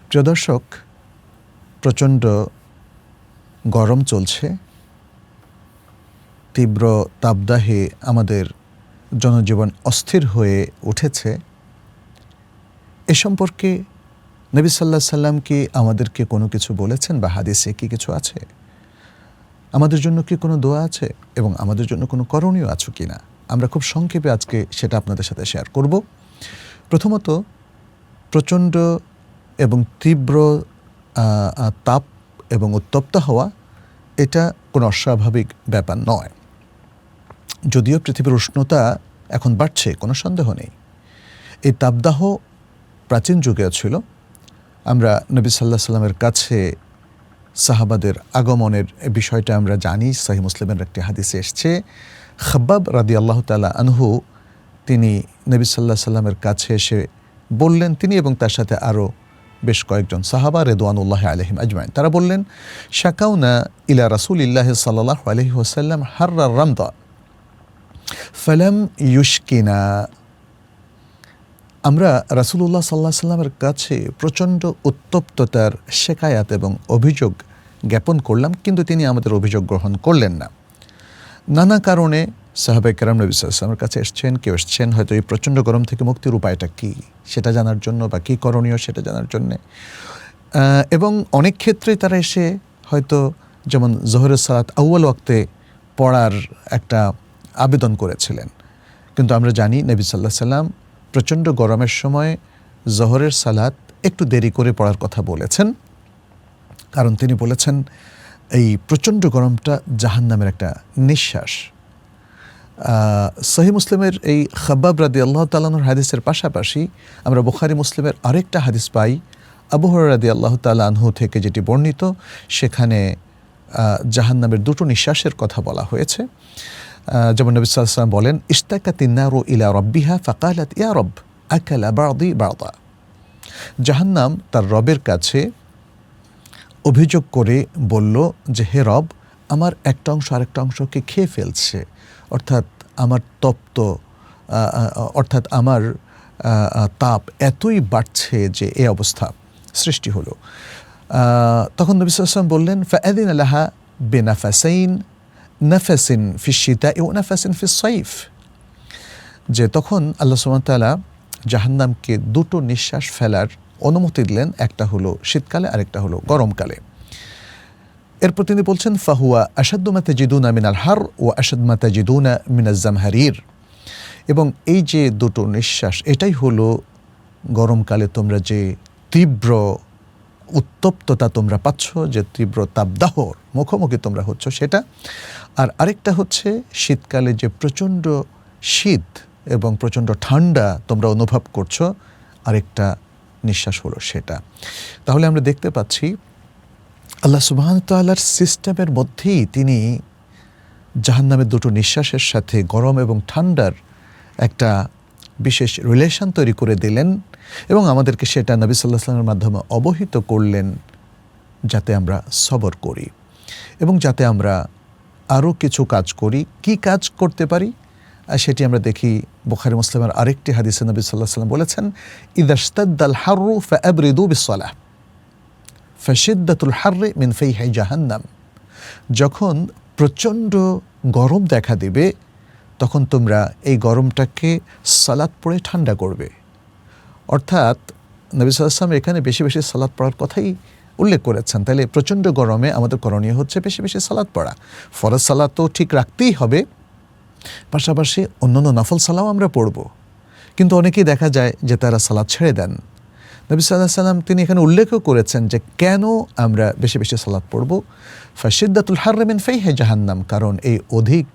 প্রিয় দর্শক, প্রচণ্ড গরম চলছে। তীব্র তাপদাহে আমাদের জনজীবন অস্থির হয়ে উঠেছে। এ সম্পর্কে নবী সাল্লাল্লাহু আলাইহি সাল্লাম কি আমাদেরকে কোনো কিছু বলেছেন বা হাদিসে কি কিছু আছে? আমাদের জন্য কি কোনো দোয়া আছে এবং আমাদের জন্য কোনো করণীয় আছে কি না? আমরা খুব সংক্ষেপে আজকে সেটা আপনাদের সাথে শেয়ার করব। প্রথমত, প্রচণ্ড এবং তীব্র তাপ এবং উত্তপ্ত হওয়া এটা কোনো অস্বাভাবিক ব্যাপার নয়। যদিও পৃথিবীর উষ্ণতা এখন বাড়ছে, কোনো সন্দেহ নেই। এই তাপদাহ প্রাচীন যুগেও ছিল। আমরা নবী সাল্লাল্লাহু আলাইহি সাল্লামের কাছে সাহাবাদের আগমনের বিষয়টা আমরা জানি। সহিহ মুসলিমের একটি হাদিসে এসছে, খাব্বাব রাদিয়াল্লাহু তাআলা আনহু তিনি নবী সাল্লাল্লাহু আলাইহি সাল্লামের কাছে এসে বললেন, তিনি এবং তার সাথে আরও বেশ কয়েকজন সাহাবা রিদওয়ানুল্লাহি আলাইহিম আজমাইন, তারা বললেন, শাকাউনা ইলা রাসূলিল্লাহি সাল্লাল্লাহু আলাইহি ওয়াসাল্লাম হাররার রামদা ফালাম ইউশকিনা। আমরা রাসূলুল্লাহ সাল্লাল্লাহু আলাইহি সাল্লামের কাছে প্রচণ্ড উত্তপ্ততার শেকায়াত এবং অভিযোগ জ্ঞাপন করলাম, কিন্তু তিনি আমাদের অভিযোগ গ্রহণ করলেন না। নানা কারণে সাহাবায়ে কেরাম নবী সাল্লাল্লাহু আলাইহি ওয়াসাল্লামের কাছে এসছেন, কেউ এসছেন হয়তো এই প্রচণ্ড গরম থেকে মুক্তির উপায়টা কী সেটা জানার জন্য বা কী করণীয় সেটা জানার জন্যে। এবং অনেক ক্ষেত্রেই তারা এসে হয়তো যেমন জোহরের সালাত আউয়াল ওয়াক্তে পড়ার একটা আবেদন করেছিলেন, কিন্তু আমরা জানি নবী সাল্লাল্লাহু আলাইহি সাল্লাম প্রচণ্ড গরমের সময় জোহরের সালাত একটু দেরি করে পড়ার কথা বলেছেন, কারণ তিনি বলেছেন এই প্রচণ্ড গরমটা জাহান্নামের একটা নিঃশ্বাস। সহিহ মুসলিমের এই খাব্বাব রাদিয়াল্লাহু তাআলা আনহুর হাদিসের পাশাপাশি আমরা বুখারী মুসলিমের আরেকটা হাদিস পাই আবু হুরায়রা রাদিয়াল্লাহু তাআলা আনহু থেকে, যেটি বর্ণিত, সেখানে জাহান্নামের দুটো নিঃশ্বাসের কথা বলা হয়েছে। যেমন নবী সাল্লাল্লাহু আলাইহি ওয়াসাল্লাম বলেন, ইশতাকাতিন নারু ইলা রাব্বিহা ফাকালাত ইয়া রব আকালা বা'দি বা'দা। জাহান্নাম তার রবের কাছে অভিযোগ করে বলল যে, হে রব, আমার একটা অংশ আরেকটা অংশকে খেয়ে ফেলছে, অর্থাৎ আমার অর্থাৎ আমার তাপ এতই বাড়ছে যে এই অবস্থা সৃষ্টি হলো। তখন নবী সাল্লাল্লাহু আলাইহি ওয়াসাল্লাম বললেন, ফাআযিনা লাহা বিনাফাসাইন নাফাসিন ফিশ শিতা'i ওয়া নাফাসিন ফিস সাইফ, যে তখন আল্লাহ সুবহানাহু ওয়া তাআলা জাহান্নামকে দুটো নিঃশ্বাস ফেলার অনুমতি দিলেন, একটা হলো শীতকালে আরেকটা হলো গরমকালে। এরপর তিনি বলছেন, ফাহুয়া আশাদ্দু মা তাজিদুনা মিনাল হার ওয়া আশাদ্দু মা তাজিদুনা মিনাজ জামহারির, এবং এই যে দুটো নিঃশ্বাস এটাই হলো গরমকালে তোমরা যে তীব্র উত্তপ্ততা তোমরা পাচ্ছ, যে তীব্র তাপদাহর মুখোমুখি তোমরা হচ্ছ সেটা, আর আরেকটা হচ্ছে শীতকালে যে প্রচণ্ড শীত এবং প্রচণ্ড ঠান্ডা তোমরা অনুভব করছো, আরেকটা নিঃশ্বাস হলো সেটা। তাহলে আমরা দেখতে পাচ্ছি আল্লাহ সুবহানাহু ওয়া তাআলার সিস্টেমের মধ্যেই তিনি জাহান্নামের দুটো নিঃশ্বাসের সাথে গরম এবং ঠান্ডার একটা বিশেষ রিলেশন তৈরি করে দিলেন এবং আমাদেরকে সেটা নবী সাল্লাল্লাহু আলাইহি ওয়াসাল্লামের মাধ্যমে অবহিত করলেন, যাতে আমরা সবর করি এবং যাতে আমরা আরও কিছু কাজ করি। কি কাজ করতে পারি সেটি আমরা দেখি বুখারী মুসলিমের আরেকটি হাদিসে নবী সাল্লাল্লাহু আলাইহি ওয়াসাল্লাম বলেছেন, ইযা ইশতাদ্দাল হাররু ফাআবরিদু বিস-সালাহ ফাশিদ্দাতুল হাররি মিন ফাইহি জাহান্নাম। যখন প্রচণ্ড গরম দেখা দিবে তখন তোমরা এই গরমটাকে সালাত পড়ে ঠান্ডা করবে। অর্থাৎ নবী সাল্লাল্লাহু আলাইহি ওয়াসাল্লাম এখানে বেশি বেশি সালাত পড়ার কথাই উল্লেখ করেছেন। তাইলে প্রচণ্ড গরমে আমাদের করণীয় হচ্ছে বেশি বেশি সালাত পড়া। ফরজ সালাত তো ঠিক রাখতেই হবে, পাশাপাশি অন্যান্য নফল সালাও আমরা পড়ব, কিন্তু অনেকেই দেখা যায় যে তারা সালাত ছেড়ে দেন। নবী সাল্লাল্লাহু আলাইহি ওয়াসাল্লাম তিনি এখানে উল্লেখও করেছেন যে কেন আমরা বেশি বেশি সালাত পড়ব। ফাশিদ্দাতুল হাররি মিন ফাইহি জাহান্নাম, কারণ এই অধিক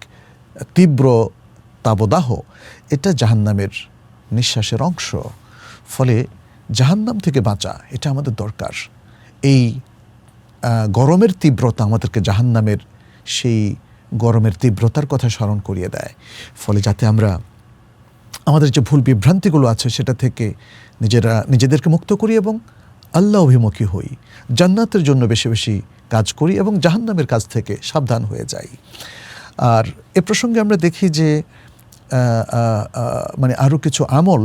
তীব্র তাপদাহ এটা জাহান্নামের নিঃশ্বাসের অংশ। ফলে জাহান্নাম থেকে বাঁচা এটা আমাদের দরকার। এই গরমের তীব্রতা আমাদেরকে জাহান্নামের সেই গরমের তীব্রতার কথা স্মরণ করিয়ে দেয়। ফলে যাতে আমরা আমাদের যে ভুল বিভ্রান্তিগুলো আছে সেটা থেকে নিজেদেরকে মুক্ত করি এবং আল্লাহ অভিমুখী হই, জান্নাতের জন্য বেশি বেশি কাজ করি এবং জাহান্নামের কাজ থেকে সাবধান হয়ে যাই। আর এ প্রসঙ্গে আমরা দেখি যে আরও কিছু আমল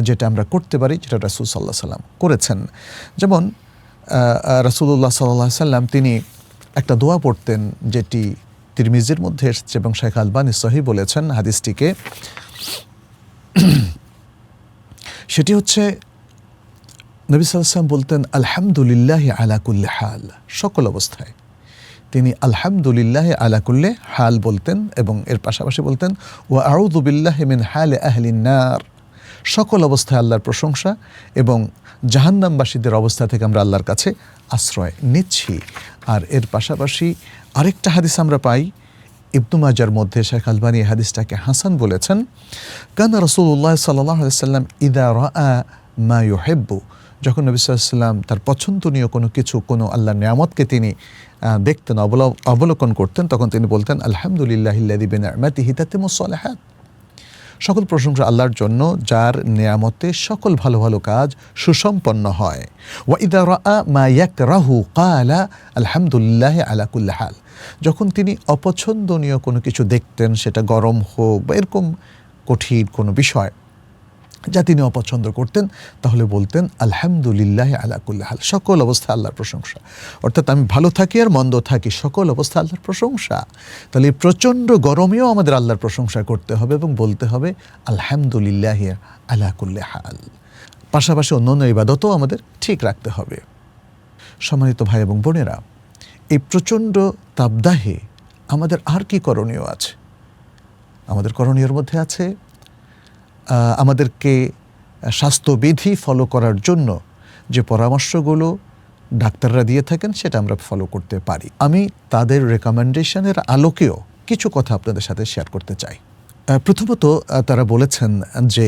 যেটা আমরা করতে পারি, যেটা রাসূল সাল্লাল্লাহু আলাইহি ওয়াসাল্লাম করেছেন। যেমন রাসূলুল্লাহ সাল্লাল্লাহু আলাইহি সাল্লাম তিনি একটা দোয়া পড়তেন, যেটি তিরমিজির মধ্যে এসেছে এবং শেখ আলবানী সহিহ বলেছেন হাদিসটিকে। সেটি হচ্ছে নবী সাল্লাল্লাহু আলাইহি ওয়াসাল্লাম বলতেন, আলহামদুলিল্লাহি আলা কুল্লি হাল, সকল অবস্থায় তিনি আলহামদুলিল্লাহি আলা কুল্লি হাল বলতেন, এবং এর পাশাপাশি বলতেন ওয়া আউযু বিল্লাহি মিন হালি আহলিন নার, সকল অবস্থায় আল্লাহর প্রশংসা এবং জাহান্নামবাসীদের অবস্থা থেকে আমরা আল্লাহর কাছে আশ্রয় নিচ্ছি। আর এর পাশাপাশি আরেকটা হাদিস আমরা পাই ইবনু মাজার মধ্যে, শেখ আলবানী এই হাদিসটাকে হাসান বলেছেন। কানা রাসূলুল্লাহ সাল্লাল্লাহু আলাইহি ওয়াসাল্লাম ইযা রাআ মা ইউহিব্বু, যখন নবী সাল্লাল্লাহু আলাইহি ওয়াসাল্লাম তার পছন্দনীয় কোনো কিছু, কোনো আল্লাহর নিয়ামতকে তিনি দেখতেন, অবলোকন করতেন, তখন তিনি বলতেন আলহামদুলিল্লাহিল্লাযী বিনি'মাতিহি তাতিম্মুস সালিহাত, সকল প্রশংসা আল্লাহর জন্য যার নিয়ামতে সকল ভালো ভালো কাজ সুসম্পন্ন হয়। ওয়া ইযা রাআ মা ইয়াকরাহু ক্বালা আলহামদুলিল্লাহি আলা কুল্লি হাল, যখন তিনি অপছন্দনীয় কোনো কিছু দেখতেন, সেটা গরম হোক বা এরকম কঠিন কোনো বিষয় যা তিনি অপছন্দ করতেন, তাহলে বলতেন আলহামদুলিল্লাহি আলা কুল্লি হাল, সকল অবস্থা আল্লাহর প্রশংসা। অর্থাৎ আমি ভালো থাকি আর মন্দ থাকি, সকল অবস্থা আল্লাহর প্রশংসা। তাহলে এই প্রচণ্ড গরমেও আমাদের আল্লাহর প্রশংসা করতে হবে এবং বলতে হবে আলহামদুলিল্লাহি আলা কুল্লি হাল। পাশাপাশি অন্যান্য ইবাদতও আমাদের ঠিক রাখতে হবে। সম্মানিত ভাই এবং বোনেরা, এই প্রচণ্ড তাপদাহে আমাদের আর কি করণীয় আছে? আমাদের করণীয়র মধ্যে আছে আমাদেরকে স্বাস্থ্যবিধি ফলো করার জন্য যে পরামর্শগুলো ডাক্তাররা দিয়ে থাকেন, সেটা আমরা ফলো করতে পারি। আমি তাদের রেকমেন্ডেশনের আলোকেও কিছু কথা আপনাদের সাথে শেয়ার করতে চাই। প্রথমত তারা বলেছেন যে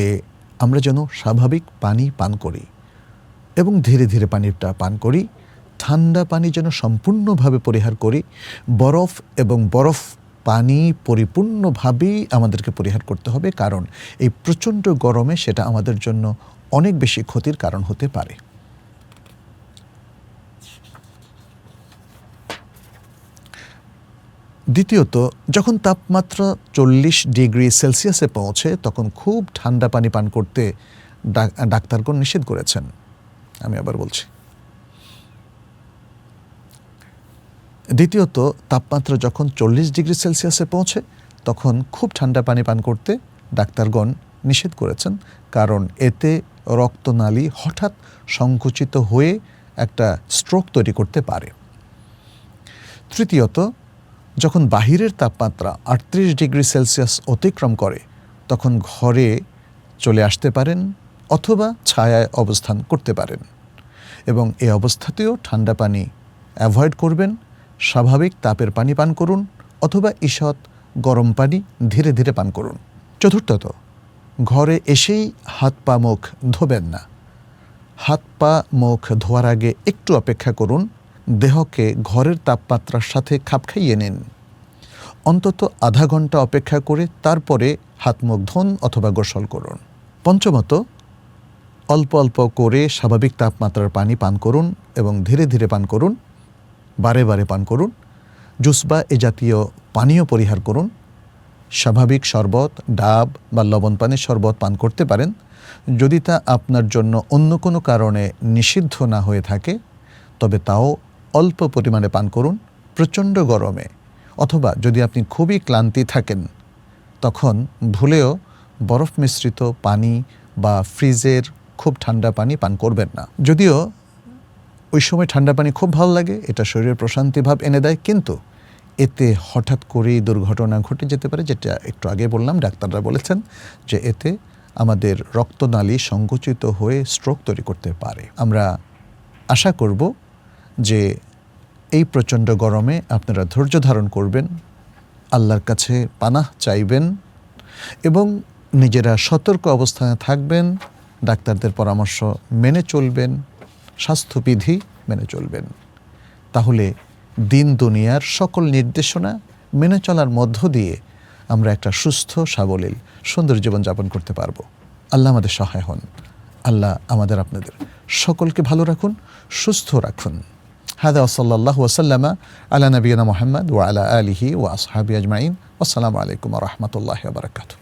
আমরা যেন স্বাভাবিক পানি পান করি এবং ধীরে ধীরে পানিটা পান করি, ঠান্ডা পানি যেন সম্পূর্ণভাবে পরিহার করি, বরফ পানি পরিপূর্ণভাবেই আমাদেরকে পরিহার করতে হবে, কারণ এই প্রচণ্ড গরমে সেটা আমাদের জন্য অনেক বেশি ক্ষতির কারণ হতে পারে। দ্বিতীয়ত, যখন তাপমাত্রা 40 ডিগ্রি সেলসিয়াসে পৌঁছে তখন খুব ঠান্ডা পানি পান করতে ডাক্তারগণ নিষেধ করেছেন। আমি আবার বলছি, দ্বিতীয়ত, তাপমাত্রা যখন 40 ডিগ্রি সেলসিয়াসে পৌঁছে তখন খুব ঠান্ডা পানি পান করতে ডাক্তারগণ নিষেধ করেছেন, কারণ এতে রক্তনালী হঠাৎ সংকুচিত হয়ে একটা স্ট্রোক তৈরি করতে পারে। তৃতীয়ত, যখন বাহিরের তাপমাত্রা 38 ডিগ্রি সেলসিয়াস অতিক্রম করে তখন ঘরে চলে আসতে পারেন অথবা ছায়ায় অবস্থান করতে পারেন, এবং এই অবস্থাতেও ঠান্ডা পানি অ্যাভয়েড করবেন। স্বাভাবিক তাপের পানি পান করুন অথবা ঈষৎ গরম পানি ধীরে ধীরে পান করুন। চতুর্থত, ঘরে এসেই হাত পা মুখ ধোবেন না। হাত পা মুখ ধোয়ার আগে একটু অপেক্ষা করুন, দেহকে ঘরের তাপমাত্রার সাথে খাপ খাইয়ে নিন। অন্তত আধা ঘন্টা অপেক্ষা করে তারপরে হাত মুখ ধোন অথবা গোসল করুন। পঞ্চমত, অল্প অল্প করে স্বাভাবিক তাপমাত্রার পানি পান করুন এবং ধীরে ধীরে পান করুন, বারে বারে পান করুন। জুস বা এ জাতীয় পানীয় পরিহার করুন। স্বাভাবিক শরবত, ডাব বা লবণ পানির শরবত পান করতে পারেন যদি তা আপনার জন্য অন্য কোনো কারণে নিষিদ্ধ না হয়ে থাকে, তবে তাও অল্প পরিমাণে পান করুন প্রচণ্ড গরমে। অথবা যদি আপনি খুবই ক্লান্তি থাকেন তখন ভুলেও বরফ মিশ্রিত পানি বা ফ্রিজের খুব ঠান্ডা পানি পান করবেন না। যদিও ওই সময় ঠান্ডা পানি খুব ভালো লাগে, এটা শরীরের প্রশান্তি ভাব এনে দেয়, কিন্তু এতে হঠাৎ করেই দুর্ঘটনা ঘটে যেতে পারে, যেটা একটু আগে বললাম। ডাক্তাররা বলেছেন যে এতে আমাদের রক্তনালী সংকুচিত হয়ে স্ট্রোক তৈরি করতে পারে। আমরা আশা করব যে এই প্রচণ্ড গরমে আপনারা ধৈর্য ধারণ করবেন, আল্লাহর কাছে পানাহ চাইবেন এবং নিজেরা সতর্ক অবস্থানে থাকবেন, ডাক্তারদের পরামর্শ মেনে চলবেন, স্বাস্থ্যবিধি মেনে চলবেন। তাহলে দিন দুনিয়ার সকল নির্দেশনা মেনে চলার মধ্য দিয়ে আমরা একটা সুস্থ সাবলীল সুন্দর জীবনযাপন করতে পারব। আল্লাহ আমাদের সহায় হন। আল্লাহ আমাদের আপনাদের সকলকে ভালো রাখুন, সুস্থ রাখুন। হাদা ওয়াসাল্লাল্লাহু ওয়াসাল্লামা আলা নবিয়িনা মুহাম্মদ ওয়া আলা আলিহি ওয়া আসহাবিহি আজমাইন। আসসালামু আলাইকুম ওয়া রাহমাতুল্লাহি ওয়া বারাকাতুহু।